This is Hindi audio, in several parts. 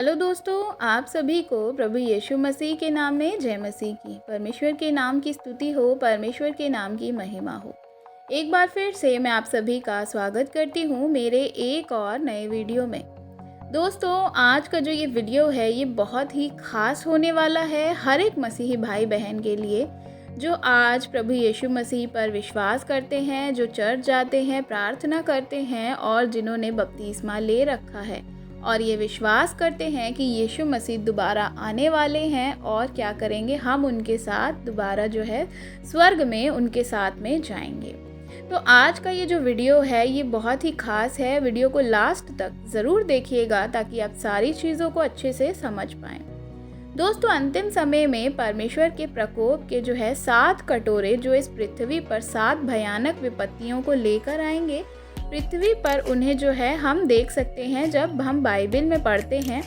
हेलो दोस्तों, आप सभी को प्रभु यीशु मसीह के नाम में जय मसीह की। परमेश्वर के नाम की स्तुति हो, परमेश्वर के नाम की महिमा हो। एक बार फिर से मैं आप सभी का स्वागत करती हूँ मेरे एक और नए वीडियो में। दोस्तों, आज का जो ये वीडियो है ये बहुत ही खास होने वाला है हर एक मसीही भाई बहन के लिए, जो आज प्रभु यीशु मसीह पर विश्वास करते हैं, जो चर्च जाते हैं, प्रार्थना करते हैं और जिन्होंने बपतिस्मा ले रखा है और ये विश्वास करते हैं कि यीशु मसीह दोबारा आने वाले हैं और क्या करेंगे, हम उनके साथ दोबारा जो है स्वर्ग में उनके साथ में जाएंगे। तो आज का ये जो वीडियो है ये बहुत ही खास है। वीडियो को लास्ट तक ज़रूर देखिएगा ताकि आप सारी चीज़ों को अच्छे से समझ पाएँ। दोस्तों, अंतिम समय में परमेश्वर के प्रकोप के जो है 7 कटोरे जो इस पृथ्वी पर 7 भयानक विपत्तियों को लेकर आएंगे पृथ्वी पर, उन्हें जो है हम देख सकते हैं जब हम बाइबल में पढ़ते हैं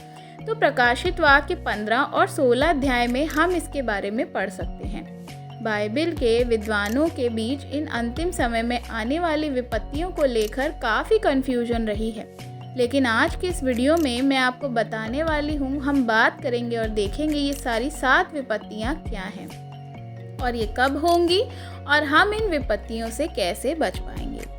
तो प्रकाशित वाक्य 15 और 16 अध्याय में हम इसके बारे में पढ़ सकते हैं। बाइबल के विद्वानों के बीच इन अंतिम समय में आने वाली विपत्तियों को लेकर काफ़ी कन्फ्यूजन रही है, लेकिन आज के इस वीडियो में मैं आपको बताने वाली हूँ, हम बात करेंगे और देखेंगे ये सारी 7 विपत्तियाँ क्या हैं और ये कब होंगी और हम इन विपत्तियों से कैसे बच पाएंगे।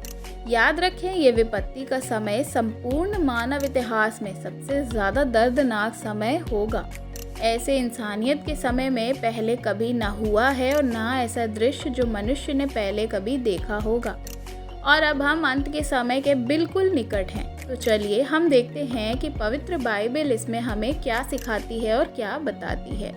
याद रखें, ये विपत्ति का समय संपूर्ण मानव इतिहास में सबसे ज़्यादा दर्दनाक समय होगा। ऐसे इंसानियत के समय में पहले कभी ना हुआ है और ना ऐसा दृश्य जो मनुष्य ने पहले कभी देखा होगा। और अब हम अंत के समय के बिल्कुल निकट हैं। तो चलिए हम देखते हैं कि पवित्र बाइबल इसमें हमें क्या सिखाती है और क्या बताती है।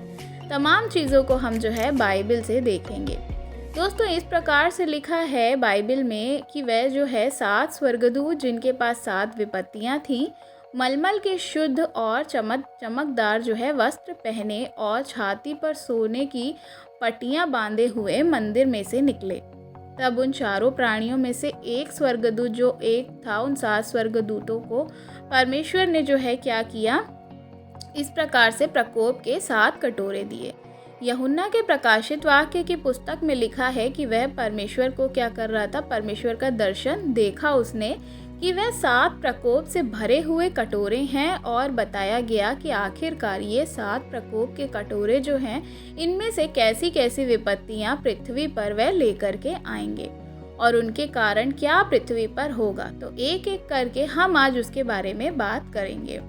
तमाम चीज़ों को हम जो है बाइबल से देखेंगे। दोस्तों, इस प्रकार से लिखा है बाइबल में कि वह जो है 7 स्वर्गदूत जिनके पास 7 विपत्तियां थीं, मलमल के शुद्ध और चमकदार जो है वस्त्र पहने और छाती पर सोने की पट्टियां बांधे हुए मंदिर में से निकले। तब उन चारों प्राणियों में से एक स्वर्गदूत जो एक था, उन 7 स्वर्गदूतों को परमेश्वर ने जो है क्या किया, इस प्रकार से प्रकोप के 7 कटोरे दिए। यूहन्ना के प्रकाशित वाक्य की पुस्तक में लिखा है कि वह परमेश्वर को क्या कर रहा था, परमेश्वर का दर्शन देखा उसने कि वह 7 प्रकोप से भरे हुए कटोरे हैं और बताया गया कि आखिरकार ये 7 प्रकोप के कटोरे जो हैं इनमें से कैसी कैसी विपत्तियां पृथ्वी पर वह लेकर के आएंगे और उनके कारण क्या पृथ्वी पर होगा। तो एक एक करके हम आज उसके बारे में बात करेंगे।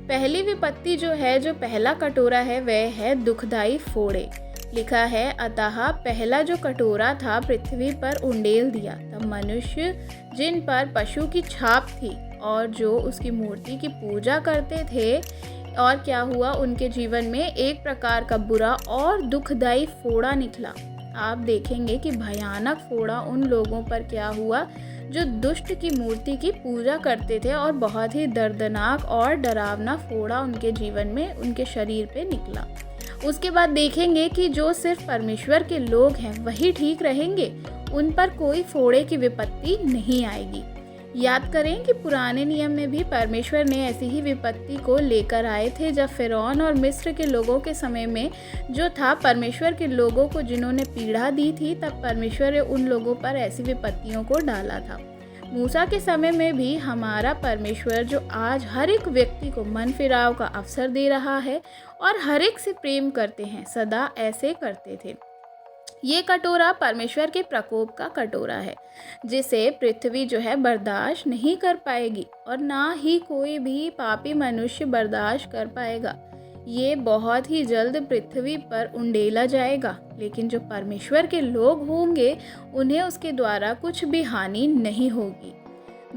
पहली विपत्ति जो है, जो पहला कटोरा है, वह है दुखदाई फोड़े। लिखा है, अतः पहला जो कटोरा था पृथ्वी पर उंडेल दिया। तब मनुष्य जिन पर पशु की छाप थी और जो उसकी मूर्ति की पूजा करते थे, और क्या हुआ, उनके जीवन में एक प्रकार का बुरा और दुखदाई फोड़ा निकला। आप देखेंगे कि भयानक फोड़ा उन लोगों पर क्या हुआ जो दुष्ट की मूर्ति की पूजा करते थे, और बहुत ही दर्दनाक और डरावना फोड़ा उनके जीवन में, उनके शरीर पे निकला। उसके बाद देखेंगे कि जो सिर्फ परमेश्वर के लोग हैं वही ठीक रहेंगे, उन पर कोई फोड़े की विपत्ति नहीं आएगी। याद करें कि पुराने नियम में भी परमेश्वर ने ऐसी ही विपत्ति को लेकर आए थे, जब फिरौन और मिस्र के लोगों के समय में जो था, परमेश्वर के लोगों को जिन्होंने पीड़ा दी थी, तब परमेश्वर ने उन लोगों पर ऐसी विपत्तियों को डाला था। मूसा के समय में भी हमारा परमेश्वर जो आज हर एक व्यक्ति को मन फिराव का अवसर दे रहा है और हर एक से प्रेम करते हैं, सदा ऐसे करते थे। ये कटोरा परमेश्वर के प्रकोप का कटोरा है, जिसे पृथ्वी जो है बर्दाश्त नहीं कर पाएगी और ना ही कोई भी पापी मनुष्य बर्दाश्त कर पाएगा। ये बहुत ही जल्द पृथ्वी पर उंडेला जाएगा, लेकिन जो परमेश्वर के लोग होंगे उन्हें उसके द्वारा कुछ भी हानि नहीं होगी।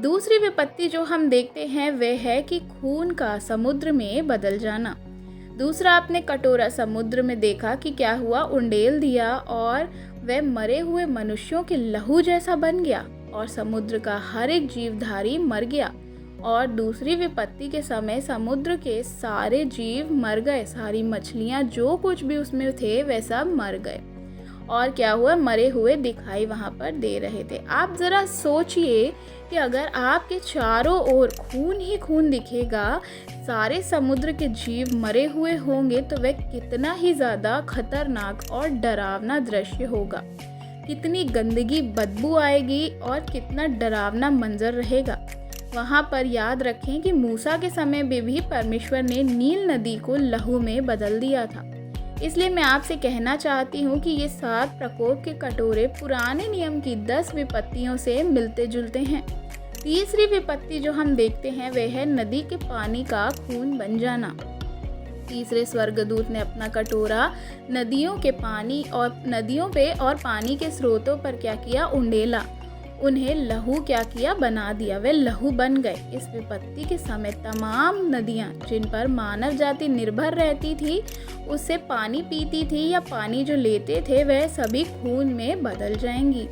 दूसरी विपत्ति जो हम देखते हैं वह है कि खून का समुद्र में बदल जाना। दूसरा आपने कटोरा समुद्र में देखा कि क्या हुआ, उंडेल दिया और वह मरे हुए मनुष्यों के लहू जैसा बन गया और समुद्र का हर एक जीवधारी मर गया। और दूसरी विपत्ति के समय समुद्र के सारे जीव मर गए, सारी मछलियाँ जो कुछ भी उसमें थे वह सब मर गए। और क्या हुआ, मरे हुए दिखाई वहाँ पर दे रहे थे। आप ज़रा सोचिए कि अगर आपके चारों ओर खून ही खून दिखेगा, सारे समुद्र के जीव मरे हुए होंगे, तो वह कितना ही ज़्यादा खतरनाक और डरावना दृश्य होगा। कितनी गंदगी, बदबू आएगी और कितना डरावना मंजर रहेगा। वहाँ पर याद रखें कि मूसा के समय में भी परमेश्वर ने नील नदी को लहू में बदल दिया था। इसलिए मैं आपसे कहना चाहती हूँ कि ये 7 प्रकोप के कटोरे पुराने नियम की 10 विपत्तियों से मिलते जुलते हैं। तीसरी विपत्ति जो हम देखते हैं वह है नदी के पानी का खून बन जाना। तीसरे स्वर्गदूत ने अपना कटोरा नदियों पे और पानी के स्रोतों पर क्या किया, उंडेला। उन्हें लहू क्या किया, बना दिया। वे लहू बन गए। इस विपत्ति के समय तमाम नदियां जिन पर मानव जाति निर्भर रहती थी, उससे पानी पीती थी या पानी जो लेते थे, वह सभी खून में बदल जाएंगी।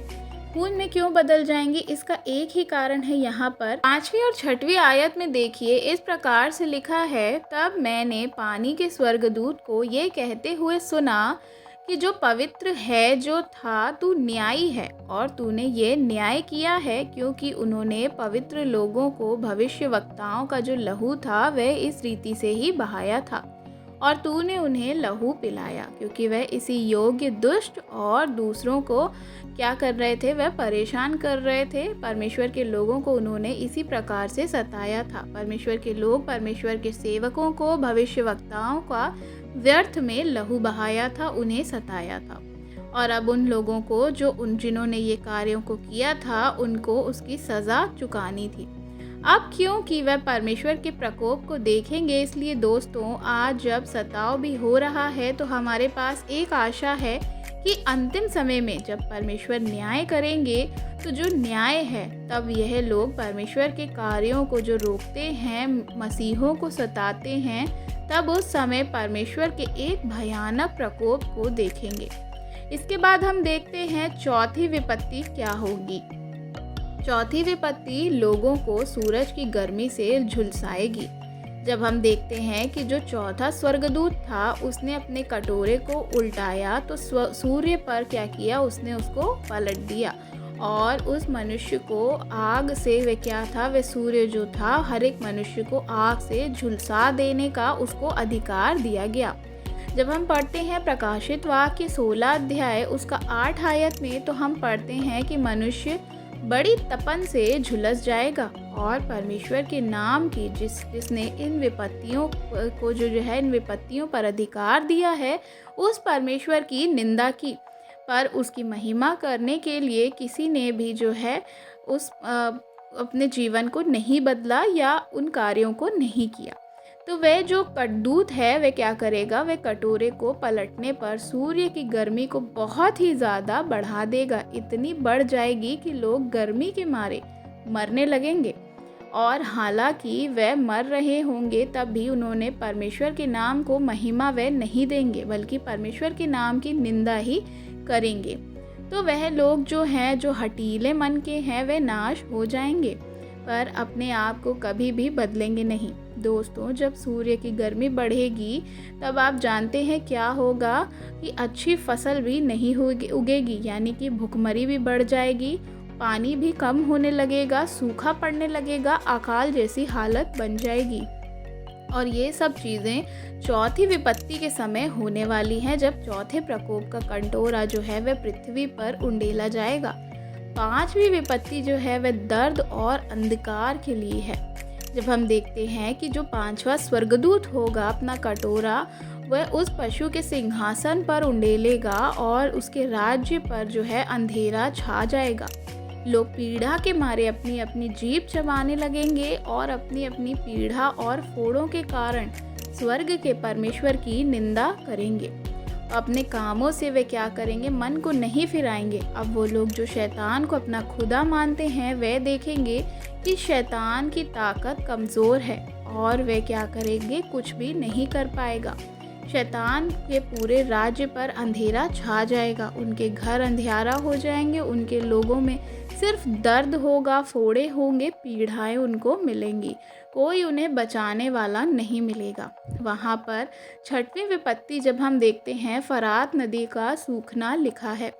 खून में क्यों बदल जाएंगी, इसका एक ही कारण है। यहाँ पर 5वीं और 6वीं आयत में देखिए, इस प्रकार से लिखा है, तब मैंने पानी के स्वर्गदूत को ये कहते हुए सुना कि जो पवित्र है जो था, तू न्यायी है और तूने ये न्याय किया है, क्योंकि उन्होंने पवित्र लोगों को भविष्यवक्ताओं का जो लहू था वह इस रीति से ही बहाया था, और तूने उन्हें लहू पिलाया, क्योंकि वह इसी योग्य दुष्ट और दूसरों को क्या कर रहे थे, वह परेशान कर रहे थे। परमेश्वर के लोगों को उन्होंने इसी प्रकार से सताया था। परमेश्वर के लोग, परमेश्वर के सेवकों को, भविष्यवक्ताओं का व्यर्थ में लहू बहाया था, उन्हें सताया था। और अब उन लोगों को जिन्होंने ये कार्यों को किया था, उनको उसकी सज़ा चुकानी थी। अब क्योंकि वह परमेश्वर के प्रकोप को देखेंगे, इसलिए दोस्तों, आज जब सताव भी हो रहा है तो हमारे पास एक आशा है कि अंतिम समय में जब परमेश्वर न्याय करेंगे, तो जो न्याय है, तब यह लोग परमेश्वर के कार्यों को जो रोकते हैं, मसीहों को सताते हैं, तब उस समय परमेश्वर के एक भयानक प्रकोप को देखेंगे। इसके बाद हम देखते हैं चौथी विपत्ति क्या होगी। चौथी विपत्ति लोगों को सूरज की गर्मी से झुलसाएगी। जब हम देखते हैं कि जो चौथा स्वर्गदूत था, उसने अपने कटोरे को उल्टाया तो सूर्य पर क्या किया, उसने उसको पलट दिया, और उस मनुष्य को आग से, वह क्या था, वह सूर्य जो था, हर एक मनुष्य को आग से झुलसा देने का उसको अधिकार दिया गया। जब हम पढ़ते हैं प्रकाशित वाक्य 16 अध्याय उसका 8 आयत में, तो हम पढ़ते हैं कि मनुष्य बड़ी तपन से झुलस जाएगा, और परमेश्वर के नाम की जिसने इन विपत्तियों को जो है इन विपत्तियों पर अधिकार दिया है, उस परमेश्वर की निंदा की। पर उसकी महिमा करने के लिए किसी ने भी जो है अपने जीवन को नहीं बदला या उन कार्यों को नहीं किया। तो वह जो कटदूत है, वह क्या करेगा, वह कटोरे को पलटने पर सूर्य की गर्मी को बहुत ही ज़्यादा बढ़ा देगा। इतनी बढ़ जाएगी कि लोग गर्मी के मारे मरने लगेंगे, और हालांकि वह मर रहे होंगे, तब भी उन्होंने परमेश्वर के नाम को महिमा वह नहीं देंगे, बल्कि परमेश्वर के नाम की निंदा ही करेंगे। तो वह लोग जो हैं, जो हठीले मन के हैं, वे नाश हो जाएंगे, पर अपने आप को कभी भी बदलेंगे नहीं। दोस्तों, जब सूर्य की गर्मी बढ़ेगी, तब आप जानते हैं क्या होगा, कि अच्छी फसल भी नहीं उगेगी, यानी कि भुखमरी भी बढ़ जाएगी, पानी भी कम होने लगेगा, सूखा पड़ने लगेगा, अकाल जैसी हालत बन जाएगी। और ये सब चीज़ें चौथी विपत्ति के समय होने वाली हैं, जब चौथे प्रकोप का कटोरा जो है वह पृथ्वी पर उंडेला जाएगा। 5वीं विपत्ति जो है वह दर्द और अंधकार के लिए है। जब हम देखते हैं कि जो 5वां स्वर्गदूत होगा, अपना कटोरा वह उस पशु के सिंहासन पर उंडेलेगा, और उसके राज्य पर जो है अंधेरा छा जाएगा। लोग पीड़ा के मारे अपनी अपनी जीभ चबाने लगेंगे, और अपनी अपनी पीड़ा और फोड़ों के कारण स्वर्ग के परमेश्वर की निंदा करेंगे। अपने कामों से वे क्या करेंगे, मन को नहीं फिराएंगे। अब वो लोग जो शैतान को अपना खुदा मानते हैं, वे देखेंगे कि शैतान की ताकत कमज़ोर है, और वे क्या करेंगे, कुछ भी नहीं कर पाएगा। शैतान के पूरे राज्य पर अंधेरा छा जाएगा, उनके घर अंधियारा हो जाएंगे, उनके लोगों में सिर्फ दर्द होगा, फोड़े होंगे, पीड़ाएं उनको मिलेंगी, कोई उन्हें बचाने वाला नहीं मिलेगा। वहाँ पर 6वीं विपत्ति जब हम देखते हैं, फरात नदी का सूखना लिखा है।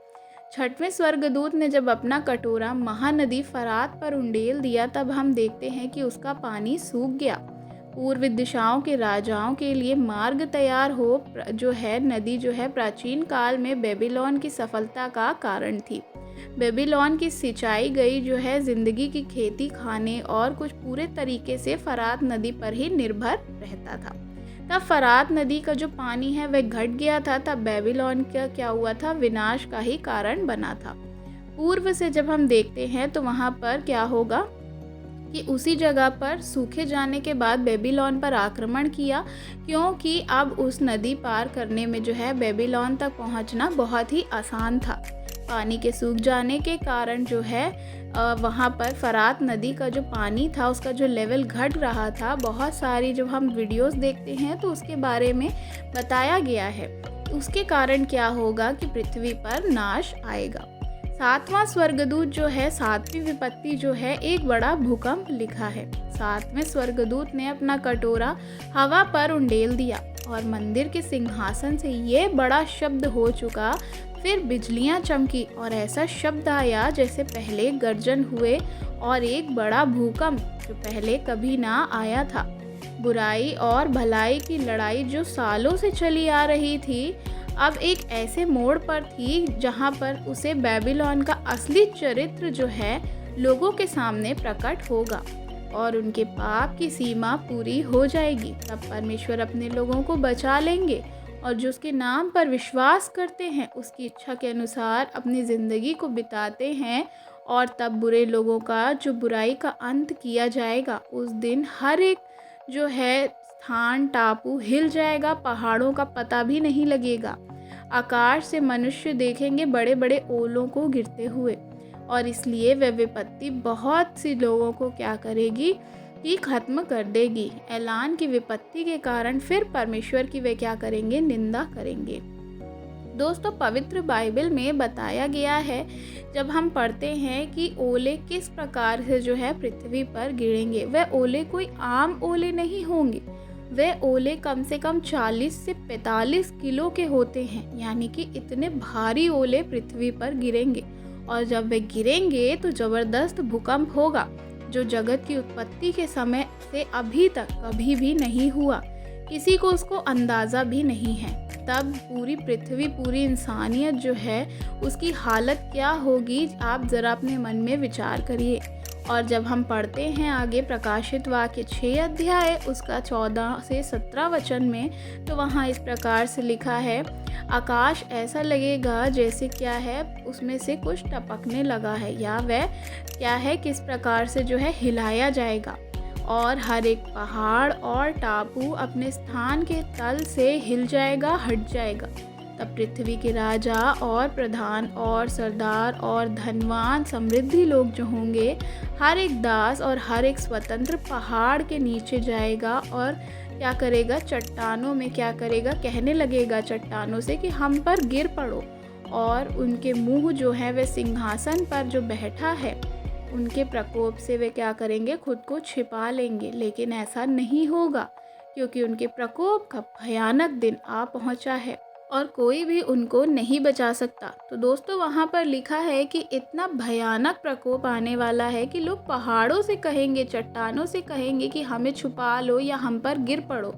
6वें स्वर्गदूत ने जब अपना कटोरा महानदी फरात पर उंडेल दिया, तब हम देखते हैं कि उसका पानी सूख गया। पूर्व दिशाओं के राजाओं के लिए मार्ग तैयार जो है नदी जो है प्राचीन काल में बेबीलोन की सफलता का कारण थी। बेबीलोन की सिंचाई गई जो है ज़िंदगी की खेती खाने और कुछ पूरे तरीके से फरात नदी पर ही निर्भर रहता था। तब फरात नदी का जो पानी है वह घट गया था, तब बेबीलोन का क्या हुआ था, विनाश का ही कारण बना था। पूर्व से जब हम देखते हैं तो वहाँ पर क्या होगा कि उसी जगह पर सूखे जाने के बाद बेबीलोन पर आक्रमण किया, क्योंकि अब उस नदी पार करने में जो है बेबीलोन तक पहुंचना बहुत ही आसान था। पानी के सूख जाने के कारण जो है वहाँ पर फरात नदी का जो पानी था उसका जो लेवल घट रहा था, बहुत सारी जब हम वीडियोस देखते हैं तो उसके बारे में बताया गया है। उसके कारण क्या होगा कि पृथ्वी पर नाश आएगा। सातवां स्वर्गदूत जो है, सातवीं विपत्ति जो है, एक बड़ा भूकंप लिखा है। सातवें स्वर्गदूत ने अपना कटोरा हवा पर उंडेल दिया और मंदिर के सिंहासन से ये बड़ा शब्द हो चुका, फिर बिजलियां चमकी और ऐसा शब्द आया जैसे पहले गर्जन हुए और एक बड़ा भूकंप जो पहले कभी ना आया था। बुराई और भलाई की लड़ाई जो सालों से चली आ रही थी, अब एक ऐसे मोड़ पर थी जहां पर उसे बेबीलोन का असली चरित्र जो है लोगों के सामने प्रकट होगा और उनके पाप की सीमा पूरी हो जाएगी। तब परमेश्वर अपने लोगों को बचा लेंगे और जो उसके नाम पर विश्वास करते हैं, उसकी इच्छा के अनुसार अपनी ज़िंदगी को बिताते हैं, और तब बुरे लोगों का जो बुराई का अंत किया जाएगा। उस दिन हर एक जो है स्थान टापू हिल जाएगा, पहाड़ों का पता भी नहीं लगेगा। आकाश से मनुष्य देखेंगे बड़े बड़े ओलों को गिरते हुए, और इसलिए वह विपत्ति बहुत सी लोगों को क्या करेगी कि खत्म कर देगी। ऐलान की विपत्ति के कारण फिर परमेश्वर की वे क्या करेंगे, निंदा करेंगे। दोस्तों, पवित्र बाइबल में बताया गया है, जब हम पढ़ते हैं कि ओले किस प्रकार से जो है पृथ्वी पर गिरेंगे, वह ओले कोई आम ओले नहीं होंगे। वे ओले कम से कम 40 से 45 किलो के होते हैं, यानी कि इतने भारी ओले पृथ्वी पर गिरेंगे। और जब वे गिरेंगे तो ज़बरदस्त भूकंप होगा, जो जगत की उत्पत्ति के समय से अभी तक कभी भी नहीं हुआ, किसी को उसको अंदाज़ा भी नहीं है। तब पूरी पृथ्वी, पूरी इंसानियत जो है उसकी हालत क्या होगी, आप ज़रा अपने मन में विचार करिए। और जब हम पढ़ते हैं आगे प्रकाशित वाक्य 6 अध्याय उसका 14 से 17 वचन में, तो वहाँ इस प्रकार से लिखा है, आकाश ऐसा लगेगा जैसे क्या है उसमें से कुछ टपकने लगा है, या वह क्या है किस प्रकार से जो है हिलाया जाएगा, और हर एक पहाड़ और टापू अपने स्थान के तल से हिल जाएगा, हट जाएगा। तब पृथ्वी के राजा और प्रधान और सरदार और धनवान समृद्धि लोग जो होंगे, हर एक दास और हर एक स्वतंत्र पहाड़ के नीचे जाएगा और क्या करेगा, चट्टानों में क्या करेगा, कहने लगेगा चट्टानों से कि हम पर गिर पड़ो। और उनके मुंह जो है वह सिंहासन पर जो बैठा है उनके प्रकोप से वे क्या करेंगे, खुद को छिपा लेंगे। लेकिन ऐसा नहीं होगा, क्योंकि उनके प्रकोप का भयानक दिन आ पहुंचा है और कोई भी उनको नहीं बचा सकता। तो दोस्तों, वहाँ पर लिखा है कि इतना भयानक प्रकोप आने वाला है कि लोग पहाड़ों से कहेंगे, चट्टानों से कहेंगे कि हमें छुपा लो या हम पर गिर पड़ो,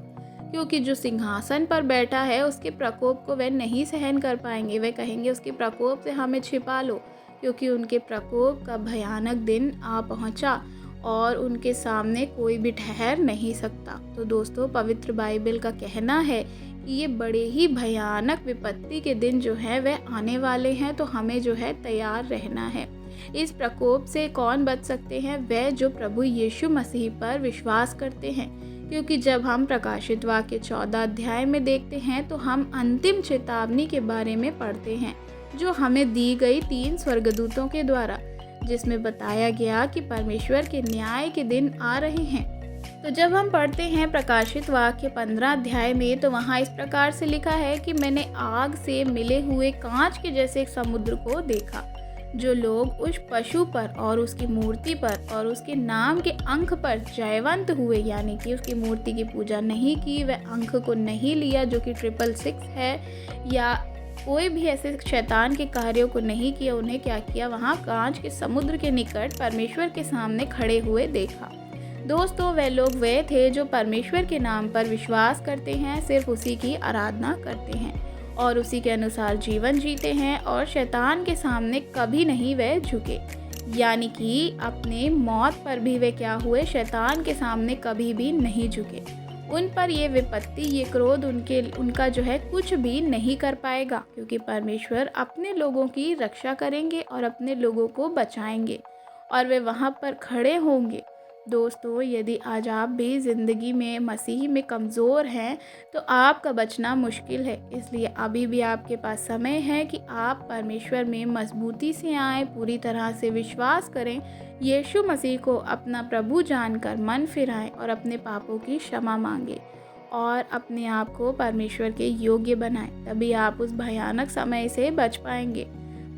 क्योंकि जो सिंहासन पर बैठा है उसके प्रकोप को वे नहीं सहन कर पाएंगे। वे कहेंगे उसके प्रकोप से हमें छिपा लो, क्योंकि उनके प्रकोप का भयानक दिन आ पहुंचा और उनके सामने कोई भी ठहर नहीं सकता। तो दोस्तों, पवित्र बाइबल का कहना है कि ये बड़े ही भयानक विपत्ति के दिन जो है वह आने वाले हैं, तो हमें जो है तैयार रहना है। इस प्रकोप से कौन बच सकते हैं? वह जो प्रभु यीशु मसीह पर विश्वास करते हैं, क्योंकि जब हम प्रकाशित वाक्य 14 अध्याय में देखते हैं तो हम अंतिम चेतावनी के बारे में पढ़ते हैं जो हमें दी गई 3 स्वर्गदूतों के द्वारा, जिसमें बताया गया कि परमेश्वर के न्याय के दिन आ रहे हैं। तो जब हम पढ़ते हैं प्रकाशित वाक्य 15 अध्याय में, तो वहाँ इस प्रकार से लिखा है कि मैंने आग से मिले हुए कांच के जैसे एक समुद्र को देखा। जो लोग उस पशु पर और उसकी मूर्ति पर और उसके नाम के अंक पर जयवंत हुए, यानी कि उसकी मूर्ति की पूजा नहीं की, वह अंक को नहीं लिया जो कि 666 है, या कोई भी ऐसे शैतान के कार्यों को नहीं किया, उन्हें क्या किया, वहाँ कांच के समुद्र के निकट परमेश्वर के सामने खड़े हुए देखा। दोस्तों, वे लोग वे थे जो परमेश्वर के नाम पर विश्वास करते हैं, सिर्फ उसी की आराधना करते हैं। और उसी के अनुसार जीवन जीते हैं और शैतान के सामने कभी नहीं वे झुके। यानी कि अपने मौत पर भी वे क्या हुए, शैतान के सामने कभी भी नहीं झुके। उन पर ये विपत्ति, ये क्रोध उनका जो है कुछ भी नहीं कर पाएगा, क्योंकि परमेश्वर अपने लोगों की रक्षा करेंगे और अपने लोगों को बचाएंगे और वे वहाँ पर खड़े होंगे। दोस्तों, यदि आज आप भी ज़िंदगी में मसीह में कमज़ोर हैं तो आपका बचना मुश्किल है। इसलिए अभी भी आपके पास समय है कि आप परमेश्वर में मजबूती से आएँ, पूरी तरह से विश्वास करें, यीशु मसीह को अपना प्रभु जानकर मन फिराएं और अपने पापों की क्षमा मांगें और अपने आप को परमेश्वर के योग्य बनाएं। तभी आप उस भयानक समय से बच पाएंगे।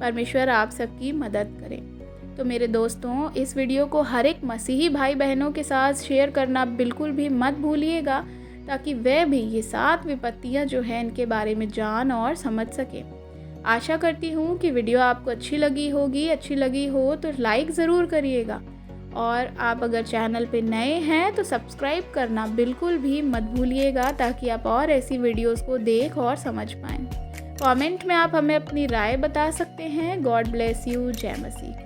परमेश्वर आप सबकी मदद करें। तो मेरे दोस्तों, इस वीडियो को हर एक मसीही भाई बहनों के साथ शेयर करना बिल्कुल भी मत भूलिएगा, ताकि वे भी ये 7 विपत्तियाँ जो हैं इनके बारे में जान और समझ सकें। आशा करती हूँ कि वीडियो आपको अच्छी लगी हो तो लाइक ज़रूर करिएगा, और आप अगर चैनल पे नए हैं तो सब्सक्राइब करना बिल्कुल भी मत भूलिएगा, ताकि आप और ऐसी वीडियोस को देख और समझ पाएँ। कमेंट में आप हमें अपनी राय बता सकते हैं। God bless you. जय मसीह।